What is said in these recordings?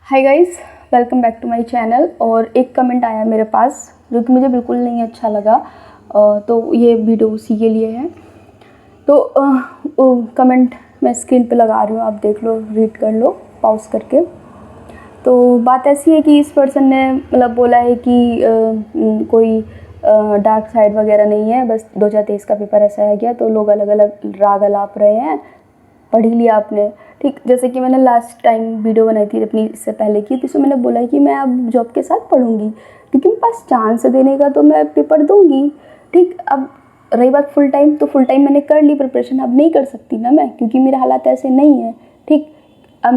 Hi guys, welcome back to my channel. और एक comment आया मेरे पास जो कि मुझे बिल्कुल नहीं अच्छा लगा, तो ये वीडियो उसी के लिए है। तो कमेंट मैं स्क्रीन पे लगा रही हूँ, आप देख लो, रीड कर लो पॉज करके। तो बात ऐसी है कि इस पर्सन ने मतलब बोला है कि कोई डार्क साइड वगैरह नहीं है, बस 2023 का पेपर ऐसा है गया तो लोग अलग अलग राग अलाप रहे हैं। पढ़ ही लिया आपने, ठीक। जैसे कि मैंने लास्ट टाइम वीडियो बनाई थी अपनी इससे पहले की, तो इसमें मैंने बोला कि मैं अब जॉब के साथ पढ़ूंगी क्योंकि मेरे पास चांस देने का, तो मैं पेपर दूंगी, ठीक। अब रही बात फुल टाइम, तो फुल टाइम मैंने कर ली प्रिपरेशन, अब नहीं कर सकती ना मैं, क्योंकि मेरे हालात ऐसे नहीं है, ठीक। अब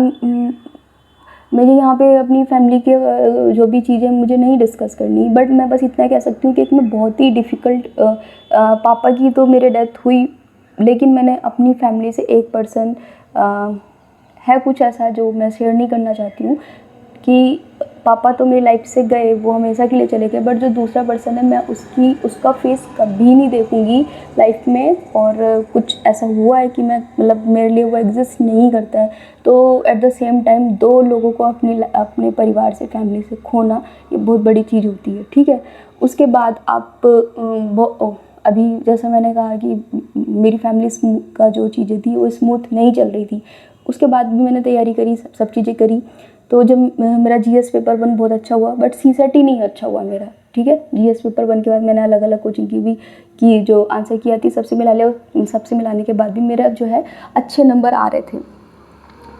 मेरे यहाँ पे अपनी फैमिली के जो भी चीज़ें मुझे नहीं डिस्कस करनी, बट मैं बस इतना कह सकती हूँ कि एक मैं बहुत ही डिफ़िकल्ट पापा की तो मेरे डेथ हुई, लेकिन मैंने अपनी फैमिली से एक पर्सन है कुछ ऐसा जो मैं शेयर नहीं करना चाहती हूँ कि पापा तो मेरी लाइफ से गए, वो हमेशा के लिए चले गए, बट जो दूसरा पर्सन है मैं उसका फेस कभी नहीं देखूँगी लाइफ में। और कुछ ऐसा हुआ है कि मैं मतलब मेरे लिए वो एग्जिस्ट नहीं करता है। तो एट द सेम टाइम दो लोगों को अपने परिवार से, फैमिली से खोना, ये बहुत बड़ी चीज़ होती है, ठीक है। उसके बाद आप अभी जैसा मैंने कहा कि मेरी फैमिली का जो चीज़ें थी वो स्मूथ नहीं चल रही थी। उसके बाद भी मैंने तैयारी करी, सब चीज़ें करी। तो जब मेरा जीएस पेपर 1 बहुत अच्छा हुआ, बट सीसेट ही नहीं अच्छा हुआ मेरा, ठीक है। जीएस पेपर 1 के बाद मैंने अलग अलग कोचिंग की भी, कि जो आंसर किया थी सबसे मिला लिया, सबसे मिलाने के बाद भी मेरा जो है अच्छे नंबर आ रहे थे।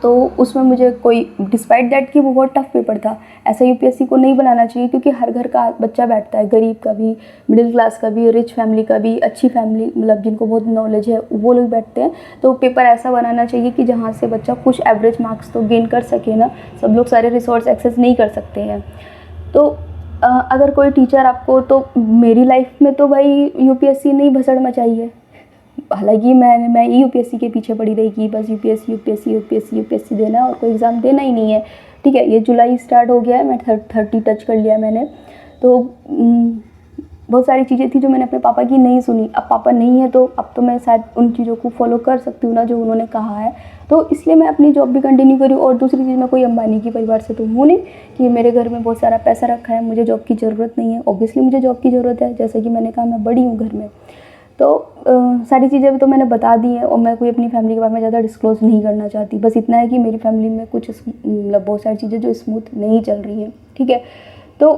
तो उसमें मुझे कोई, डिस्पाइट दैट कि वो बहुत टफ पेपर था, ऐसा यूपीएससी को नहीं बनाना चाहिए, क्योंकि हर घर का बच्चा बैठता है, गरीब का भी, मिडिल क्लास का भी, रिच फैमिली का भी, अच्छी फैमिली मतलब जिनको बहुत नॉलेज है वो लोग बैठते हैं। तो पेपर ऐसा बनाना चाहिए कि जहाँ से बच्चा कुछ एवरेज मार्क्स तो गेन कर सके ना, सब लोग सारे रिसोर्स एक्सेस नहीं कर सकते हैं। तो अगर कोई टीचर आपको, तो मेरी लाइफ में तो भाई यूपीएससी नहीं भसड़ मचाई है। हालांकि मैं यूपीएससी के पीछे पड़ी रही कि बस यूपीएससी यूपीएससी यूपीएससी यूपीएससी देना और कोई एग्ज़ाम देना ही नहीं है, ठीक है। ये जुलाई स्टार्ट हो गया है, मैं 30 टच कर लिया मैंने। तो बहुत सारी चीज़ें थी जो मैंने अपने पापा की नहीं सुनी। अब पापा नहीं है तो अब तो मैं शायद उन चीज़ों को फॉलो कर सकती हूँ ना, जो उन्होंने कहा है। तो इसलिए मैं अपनी जॉब भी कंटिन्यू करी। और दूसरी चीज़, मैं कोई अंबानी की परिवार से तो हूँ नहीं कि मेरे घर में बहुत सारा पैसा रखा है, मुझे जॉब की ज़रूरत नहीं है। ऑब्वियसली मुझे जॉब की ज़रूरत है, जैसे कि मैंने कहा मैं बड़ी हूँ घर में। तो सारी चीज़ें तो मैंने बता दी हैं, और मैं कोई अपनी फैमिली के बारे में ज़्यादा डिस्क्लोज़ नहीं करना चाहती। बस इतना है कि मेरी फैमिली में कुछ मतलब बहुत सारी चीज़ें जो स्मूथ नहीं चल रही हैं, ठीक है। तो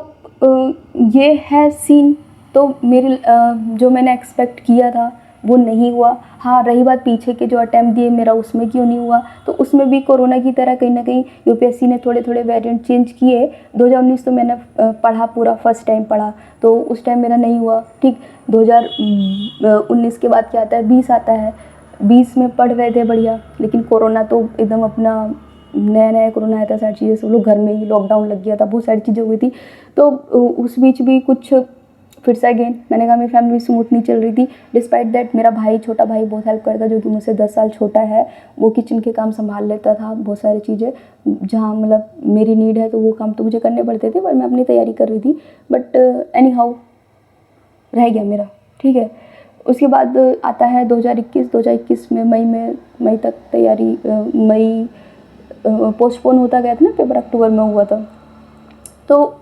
ये है सीन। तो मेरी जो मैंने एक्सपेक्ट किया था वो नहीं हुआ। हाँ, रही बात पीछे के जो अटैम्प्ट दिए मेरा, उसमें क्यों नहीं हुआ, तो उसमें भी कोरोना की तरह कहीं ना कहीं यूपीएससी ने थोड़े थोड़े वेरिएंट चेंज किए। 2019 तो मैंने पढ़ा पूरा, फर्स्ट टाइम पढ़ा, तो उस टाइम मेरा नहीं हुआ, ठीक। 2019 के बाद क्या आता है, 20 आता है। 20 में पढ़ रहे थे बढ़िया, लेकिन कोरोना तो एकदम अपना, नया नया कोरोना आया था, सारी चीज़ें सब लोग घर में ही, लॉकडाउन लग गया था, बहुत सारी चीज़ें हुई थी। तो उस बीच भी कुछ फिर से अगेन मैंने कहा मेरी फैमिली स्मूथ नहीं चल रही थी। डिस्पाइट दैट मेरा भाई, छोटा भाई बहुत हेल्प करता, जो कि मुझसे 10 साल छोटा है। वो किचन के काम संभाल लेता था, बहुत सारी चीज़ें जहाँ मतलब मेरी नीड है तो वो काम तो मुझे करने पड़ते थे, पर मैं अपनी तैयारी कर रही थी। बट एनी हाउ रह गया मेरा, ठीक है। उसके बाद आता है 2021 में मई तक तैयारी, मई पोस्टपोन होता गया था ना, पेपर अक्टूबर में हुआ था। तो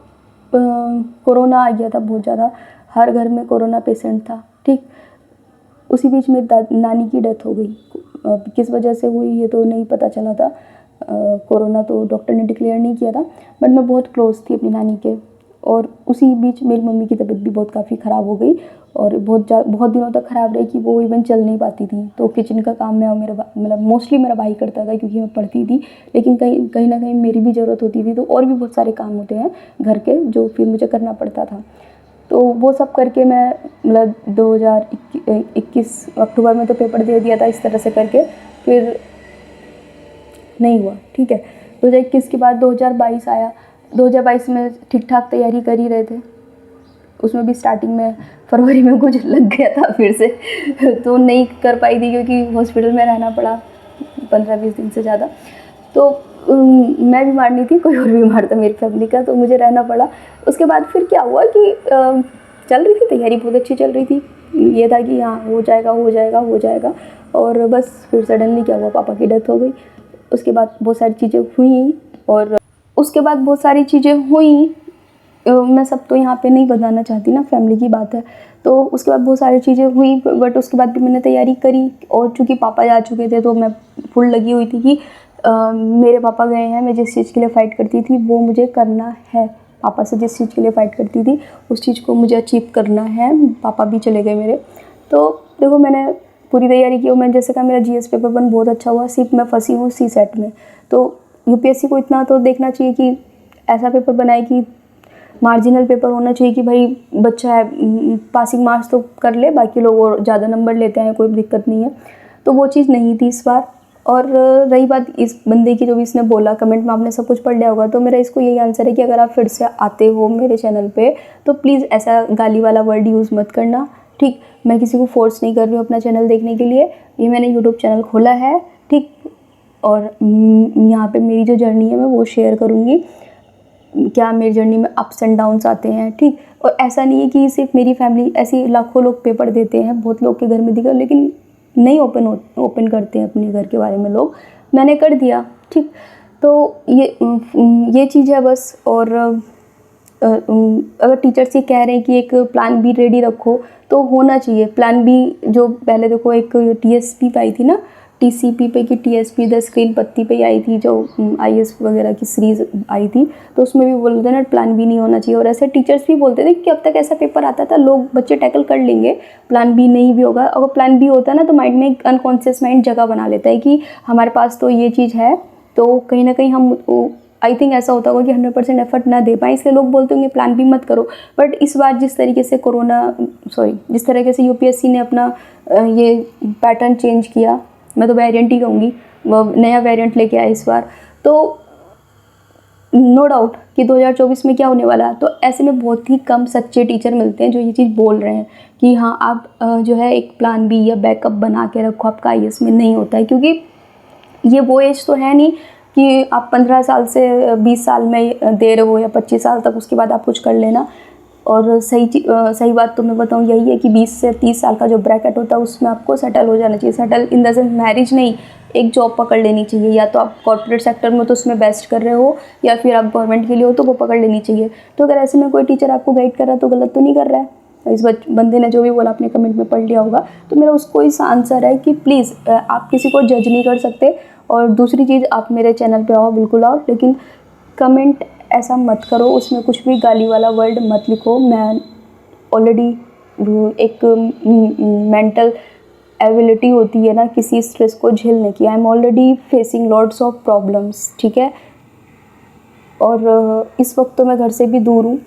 कोरोना आ गया था बहुत ज़्यादा, हर घर में कोरोना पेशेंट था, ठीक। उसी बीच मेरी नानी की डेथ हो गई। किस वजह से हुई ये तो नहीं पता चला था, कोरोना तो डॉक्टर ने डिक्लेयर नहीं किया था, बट मैं बहुत क्लोज थी अपनी नानी के। और उसी बीच मेरी मम्मी की तबीयत भी बहुत काफ़ी ख़राब हो गई, और बहुत दिनों तक ख़राब रही कि वो इवन चल नहीं पाती थी। तो किचन का काम मैं और मेरा मतलब मोस्टली मेरा भाई करता था, क्योंकि मैं पढ़ती थी, लेकिन कहीं ना कहीं मेरी भी ज़रूरत होती थी। तो और भी बहुत सारे काम होते हैं घर के जो फिर मुझे करना पड़ता था। तो वो सब करके मैं मतलब 2021 अक्टूबर में तो पेपर दे दिया था इस तरह से करके, फिर नहीं हुआ, ठीक है। 2021 के बाद 2022 आया। 2022 में ठीक ठाक तैयारी कर ही रहे थे, उसमें भी स्टार्टिंग में फरवरी में कुछ लग गया था फिर से तो नहीं कर पाई थी, क्योंकि हॉस्पिटल में रहना पड़ा 15-20 दिन से ज़्यादा। तो मैं बीमार नहीं थी, कोई और बीमार था मेरी फैमिली का, तो मुझे रहना पड़ा। उसके बाद फिर क्या हुआ कि चल रही थी तैयारी, बहुत अच्छी चल रही थी। ये था कि हाँ हो जाएगा हो जाएगा हो जाएगा, और बस फिर सडनली क्या हुआ, पापा की डेथ हो गई। उसके बाद बहुत सारी चीज़ें हुई, और उसके बाद बहुत सारी चीज़ें हुई, मैं सब तो यहाँ पे नहीं बताना चाहती ना, फैमिली की बात है। तो उसके बाद बहुत सारी चीज़ें हुई, बट उसके बाद भी मैंने तैयारी करी, और चूँकि पापा जा चुके थे तो मैं फुल लगी हुई थी कि मेरे पापा गए हैं, मैं जिस चीज़ के लिए फ़ाइट करती थी वो मुझे करना है। पापा से जिस चीज़ के लिए फ़ाइट करती थी उस चीज़ को मुझे अचीव करना है। पापा भी चले गए मेरे। तो देखो मैंने पूरी तैयारी की, और मैं जैसे कहा मेरा जीएस पेपर 1 बहुत अच्छा हुआ, सिर्फ मैं फंसी हूँ सीसेट में। तो यूपीएससी को इतना तो देखना चाहिए कि ऐसा पेपर बनाए कि मार्जिनल पेपर होना चाहिए कि भाई बच्चा है, पासिंग मार्क्स तो कर ले, बाकी लोग और ज़्यादा नंबर लेते हैं, कोई दिक्कत नहीं है। तो वो चीज़ नहीं थी इस बार। और रही बात इस बंदे की, जो भी इसने बोला कमेंट में, आपने सब कुछ पढ़ लिया होगा, तो मेरा इसको यही आंसर है कि अगर आप फिर से आते हो मेरे चैनल पे तो प्लीज़ ऐसा गाली वाला वर्ड यूज़ मत करना, ठीक। मैं किसी को फोर्स नहीं कर रही हूँ अपना चैनल देखने के लिए, ये मैंने यूट्यूब चैनल खोला है, ठीक। और यहाँ पे मेरी जो जर्नी है मैं वो शेयर करूँगी, क्या मेरी जर्नी में अप्स एंड डाउन्स आते हैं, ठीक। और ऐसा नहीं है कि सिर्फ मेरी फैमिली, ऐसी लाखों लोग पेपर देते हैं, बहुत लोग के घर में दिखा, लेकिन नहीं ओपन करते हैं अपने घर के बारे में लोग। मैंने कर दिया, ठीक। तो ये चीज़ है बस। और अगर टीचर्स ये कह रहे हैं कि एक प्लान बी रेडी रखो, तो होना चाहिए प्लान बी। जो पहले देखो एक टीएसपी पे आई थी ना, टीसीपी पे की टीएसपी द स्क्रीन पत्ती पे आई थी, जो आईएएस वगैरह की सीरीज़ आई थी, तो उसमें भी बोलते थे ना प्लान बी नहीं होना चाहिए। और ऐसे टीचर्स भी बोलते थे कि अब तक ऐसा पेपर आता था, लोग बच्चे टैकल कर लेंगे, प्लान बी नहीं भी होगा। अगर प्लान बी होता है ना, तो माइंड में एक अनकॉन्शियस माइंड जगह बना लेता है कि हमारे पास तो ये चीज़ है, तो कहीं ना कहीं हम, आई थिंक ऐसा होता होगा कि 100% एफर्ट ना दे पाए, इसलिए लोग बोलते होंगे प्लान बी मत करो। बट इस बार जिस तरीके से यूपीएससी ने अपना ये पैटर्न चेंज किया, मैं तो वेरिएंट ही कहूँगी, नया वेरिएंट लेके आया इस बार, तो नो डाउट कि 2024 में क्या होने वाला है। तो ऐसे में बहुत ही कम सच्चे टीचर मिलते हैं जो ये चीज़ बोल रहे हैं कि हाँ आप जो है एक प्लान बी या बैकअप बना के रखो, आपका आईएएस में नहीं होता है। क्योंकि ये वो एज तो है नहीं कि आप 15 साल से 20 साल में दे रहे हो, या 25 साल तक, उसके बाद आप कुछ कर लेना। और सही बात तो मैं बताऊँ यही है कि 20 से 30 साल का जो ब्रैकेट होता है उसमें आपको सेटल हो जाना चाहिए। Settle in the sense marriage नहीं, एक जॉब पकड़ लेनी चाहिए, या तो आप कॉर्पोरेट सेक्टर में तो उसमें बेस्ट कर रहे हो, या फिर आप गवर्नमेंट के लिए हो तो वो पकड़ लेनी चाहिए। तो अगर ऐसे में कोई टीचर आपको गाइड कर रहा है तो गलत तो नहीं कर रहा है। इस बंदे ने जो भी बोला आपने कमेंट में पढ़ लिया होगा, तो मेरा उसको इस आंसर है कि प्लीज़ आप किसी को जज नहीं कर सकते। और दूसरी चीज़, आप मेरे चैनल पे आओ, बिल्कुल आओ, लेकिन कमेंट ऐसा मत करो, उसमें कुछ भी गाली वाला वर्ड मत लिखो। मैं ऑलरेडी एक मेंटल एबिलिटी होती है ना किसी स्ट्रेस को झेलने की, I am already facing lots of problems, ठीक है। और इस वक्त तो मैं घर से भी दूर हूँ,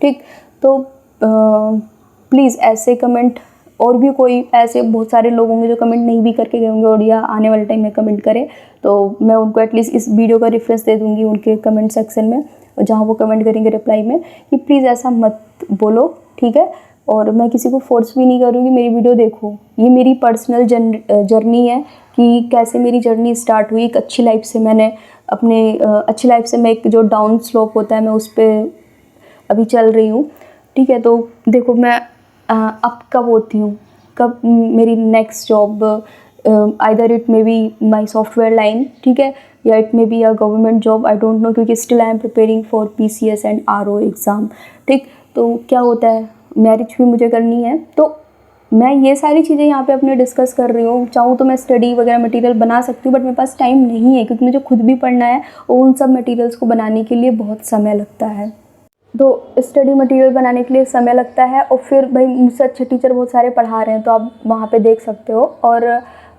ठीक। तो प्लीज़ ऐसे कमेंट, और भी कोई ऐसे बहुत सारे लोग होंगे जो कमेंट नहीं भी करके गए होंगे और या आने वाले टाइम में कमेंट करें, तो मैं उनको एटलीस्ट इस वीडियो का रेफरेंस दे दूँगी उनके कमेंट सेक्शन में, जहाँ वो कमेंट करेंगे रिप्लाई में, कि प्लीज़ ऐसा मत बोलो, ठीक है। और मैं किसी को फोर्स भी नहीं करूँगी, मेरी वीडियो देखो। ये मेरी पर्सनल जर्नी है कि कैसे मेरी जर्नी स्टार्ट हुई। एक अच्छी लाइफ से मैंने अच्छी लाइफ से मैं एक जो डाउन स्लोप होता है मैं उस पर अभी चल रही हूँ, ठीक है। तो देखो मैं अब कब होती हूँ, कब मेरी next job, either it may be my software line, ठीक है, या it may be a government job, I don't know, क्योंकि still I am preparing for PCS and RO exam, ठीक। तो क्या होता है, मैरिज भी मुझे करनी है, तो मैं ये सारी चीज़ें यहाँ पे अपने डिस्कस कर रही हूँ। चाहूँ तो मैं स्टडी वगैरह मटेरियल बना सकती हूँ, बट मेरे पास टाइम नहीं है, क्योंकि मुझे खुद भी पढ़ना है और उन सब मटेरियल्स को बनाने के लिए बहुत समय लगता है। तो स्टडी मटेरियल बनाने के लिए समय लगता है, और फिर भाई मुझसे अच्छे टीचर बहुत सारे पढ़ा रहे हैं, तो आप वहाँ पे देख सकते हो। और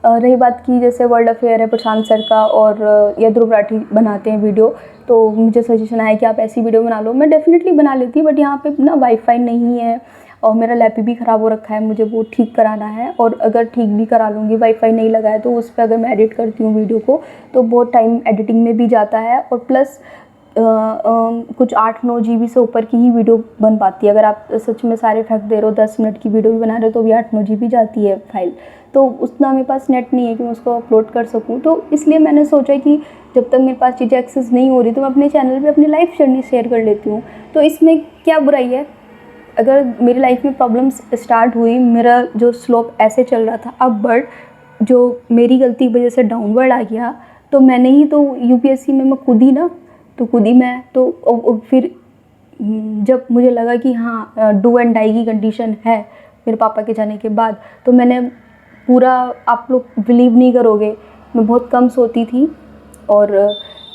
रही बात की जैसे वर्ल्ड अफेयर है प्रशांत सर का, और या ध्रुव राठी बनाते हैं वीडियो, तो मुझे सजेशन आया कि आप ऐसी वीडियो बना लो। मैं डेफिनेटली बना लेती, बट यहाँ पे ना वाईफाई नहीं है, और मेरा लैपटॉप भी ख़राब हो रखा है, मुझे वो ठीक कराना है। और अगर ठीक भी करा लूँगी, वाईफाई नहीं लगा है, तो उस पर अगर मैं एडिट करती हूँ वीडियो को, तो बहुत टाइम एडिटिंग में भी जाता है, और प्लस कुछ 8-9 GB से ऊपर की ही वीडियो बन पाती है। अगर आप सच में सारे फैक्ट दे रहे हो, 10 मिनट की वीडियो भी बना रहे हो, तो भी 8-9 GB जाती है फाइल। तो उतना मेरे पास नेट नहीं है कि मैं उसको अपलोड कर सकूं। तो इसलिए मैंने सोचा कि जब तक मेरे पास चीज़ें एक्सेस नहीं हो रही, तो मैं अपने चैनल पे अपनी लाइफ जर्नी शेयर कर लेती हूँ। तो इसमें क्या बुराई है? अगर मेरी लाइफ में प्रॉब्लम्स स्टार्ट हुई, मेरा जो स्लोप ऐसे चल रहा था, अब बढ़ जो मेरी गलती की वजह से डाउनवर्ड आ गया, तो मैंने ही तो यूपीएससी में मैं खुद ही ना, तो खुद ही मैं तो फिर जब मुझे लगा कि हाँ डू एंड डाई की कंडीशन है मेरे पापा के जाने के बाद, तो मैंने पूरा, आप लोग बिलीव नहीं करोगे, मैं बहुत कम सोती थी और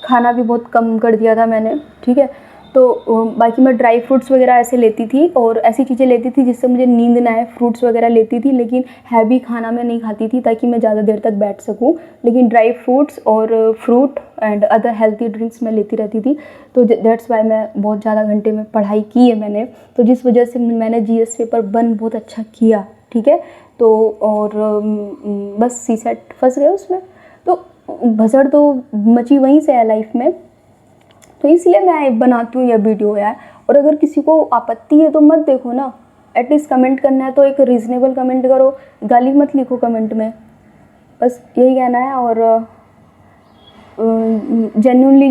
खाना भी बहुत कम कर दिया था मैंने, ठीक है। तो बाकी मैं ड्राई फ्रूट्स वगैरह ऐसे लेती थी और ऐसी चीज़ें लेती थी जिससे मुझे नींद ना आए, फ्रूट्स वगैरह लेती थी, लेकिन हैवी खाना मैं नहीं खाती थी ताकि मैं ज़्यादा देर तक बैठ सकूं। लेकिन ड्राई फ्रूट्स और fruit and other healthy drinks मैं लेती रहती थी। तो दैट्स वाई मैं बहुत ज़्यादा घंटे में पढ़ाई की है मैंने, तो जिस वजह से मैंने GS पेपर 1 बहुत अच्छा किया, ठीक है। तो और बस CSET फंस गए उसमें, तो भसड़ तो मची वहीं से है लाइफ में। तो इसलिए मैं बनाती हूँ यह वीडियो यार। और अगर किसी को आपत्ति है तो मत देखो ना, एटलीस्ट कमेंट करना है तो एक रीज़नेबल कमेंट करो, गाली मत लिखो कमेंट में, बस यही कहना है। और जेन्युइनली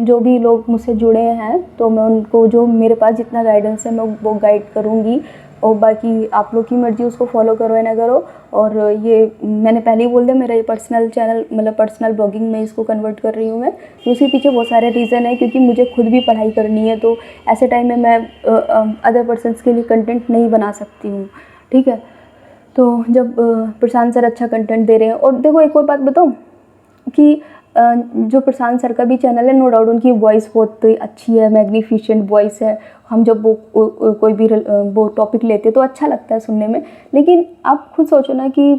जो भी लोग मुझसे जुड़े हैं तो मैं उनको, जो मेरे पास जितना गाइडेंस है मैं वो गाइड करूँगी, और बाकी आप लोग की मर्ज़ी, उसको फॉलो करो या ना करो। और ये मैंने पहले ही बोल दिया, मेरा ये पर्सनल चैनल, मतलब पर्सनल ब्लॉगिंग में इसको कन्वर्ट कर रही हूँ मैं। तो उसके पीछे बहुत सारे रीज़न है, क्योंकि मुझे खुद भी पढ़ाई करनी है, तो ऐसे टाइम में मैं अदर पर्सनस के लिए कंटेंट नहीं बना सकती हूँ, ठीक है। तो जब प्रशांत सर अच्छा कंटेंट दे रहे हैं, और देखो एक और बात बताऊँ कि जो प्रशांत सर का भी चैनल है, नो डाउट उनकी वॉइस बहुत अच्छी है, मैग्नीफिशेंट वॉइस है। हम जब वो कोई भी वो टॉपिक लेते तो अच्छा लगता है सुनने में, लेकिन आप खुद सोचो ना कि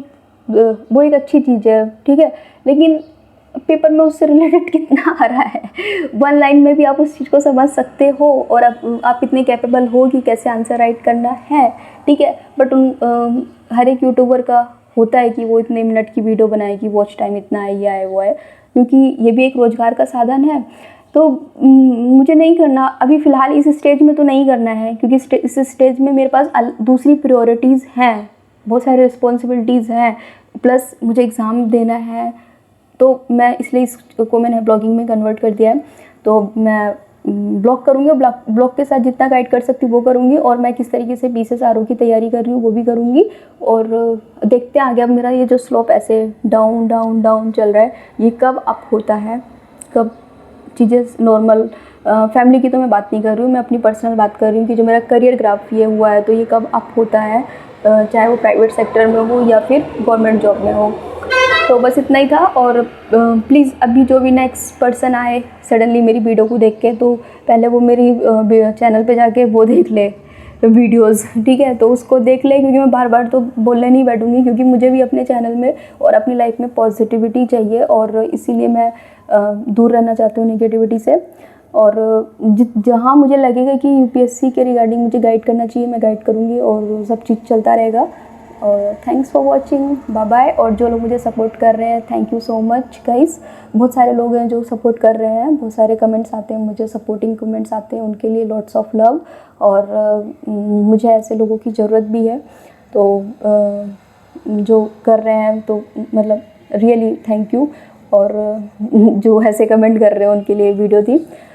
वो एक अच्छी चीज़ है, ठीक है, लेकिन पेपर में उससे रिलेटेड कितना आ रहा है। 1 लाइन में भी आप उस चीज़ को समझ सकते हो, और आप इतने कैपेबल हो कि कैसे आंसर राइट करना है, ठीक है। बट हर एक यूट्यूबर का होता है कि वो इतने मिनट की वीडियो बनाएगी, वॉच टाइम इतना है, ये है वो है, क्योंकि ये भी एक रोज़गार का साधन है। तो मुझे नहीं करना अभी फ़िलहाल, इस स्टेज में तो नहीं करना है, क्योंकि इस स्टेज में मेरे पास दूसरी प्रायोरिटीज़ हैं, बहुत सारी रिस्पॉन्सिबिलिटीज़ हैं, प्लस मुझे एग्ज़ाम देना है। तो मैं इसलिए इसको मैंने ब्लॉगिंग में कन्वर्ट कर दिया है। तो मैं ब्लॉग करूँगी, ब्लॉग के साथ जितना गाइड कर सकती हूँ वो करूँगी, और मैं किस तरीके से BCS की तैयारी कर रही हूँ वो भी करूँगी। और देखते हैं आगे, अब मेरा ये जो स्लोप ऐसे डाउन डाउन डाउन चल रहा है, ये कब अप होता है, कब चीज़ें नॉर्मल। फैमिली की तो मैं बात नहीं कर रही हूँ, मैं अपनी पर्सनल बात कर रही हूँ कि जो मेरा करियर ग्राफ ये हुआ है, तो ये कब अप होता है, चाहे वो प्राइवेट सेक्टर में हो या फिर गवर्नमेंट जॉब में हो। तो बस इतना ही था। और प्लीज़ अभी जो भी नेक्स्ट पर्सन आए सडनली मेरी वीडियो को देख के, तो पहले वो मेरी चैनल पे जाके वो देख ले वीडियोस, ठीक है, तो उसको देख ले, क्योंकि मैं बार बार तो बोलने नहीं बैठूंगी, क्योंकि मुझे भी अपने चैनल में और अपनी लाइफ में पॉजिटिविटी चाहिए, और इसीलिए मैं दूर रहना चाहती हूँ नेगेटिविटी से। और जहाँ मुझे लगेगा कि UPSC के रिगार्डिंग मुझे गाइड करना चाहिए, मैं गाइड करूँगी, और सब चीज़ चलता रहेगा। और thanks for watching, bye bye. और जो लोग मुझे सपोर्ट कर रहे हैं, thank you so much guys. बहुत सारे लोग हैं जो सपोर्ट कर रहे हैं, बहुत सारे कमेंट्स आते हैं मुझे, सपोर्टिंग कमेंट्स आते हैं, उनके लिए लॉट्स ऑफ लव। और मुझे ऐसे लोगों की ज़रूरत भी है, तो जो कर रहे हैं, तो मतलब रियली थैंक यू। और जो ऐसे कमेंट कर रहे हैं उनके लिए वीडियो थी।